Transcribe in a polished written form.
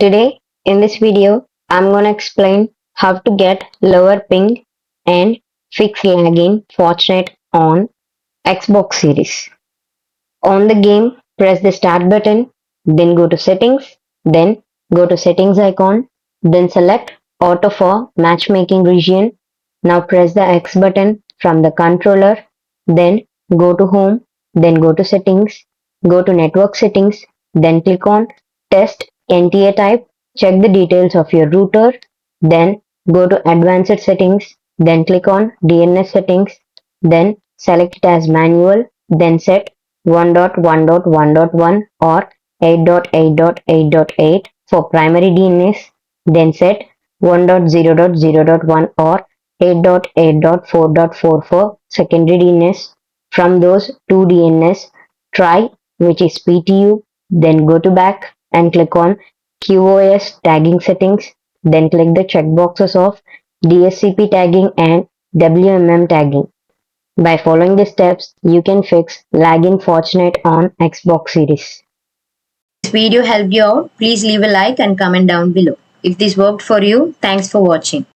Today, in this video, I'm gonna explain how to get lower ping and fix lagging Fortnite on Xbox Series. On the game, press the start button, then go to settings, then go to settings icon, then select auto for matchmaking region. Now press the X button from the controller, then go to home, then go to settings, go to network settings, then click on test NTA type, check the details of your router, then go to advanced settings, then click on DNS settings, then select it as manual, then set 1.1.1.1 or 8.8.8.8 for primary DNS, then set 1.0.0.1 or 8.8.4.4 for secondary DNS. From those two DNS, try which is PTU, then go to back and click on QoS tagging settings, then click the checkboxes of DSCP tagging and WMM tagging. By following the steps, you can fix lagging Fortnite on Xbox Series. This video helped you out, please leave a like and comment down below. If this worked for you, thanks for watching.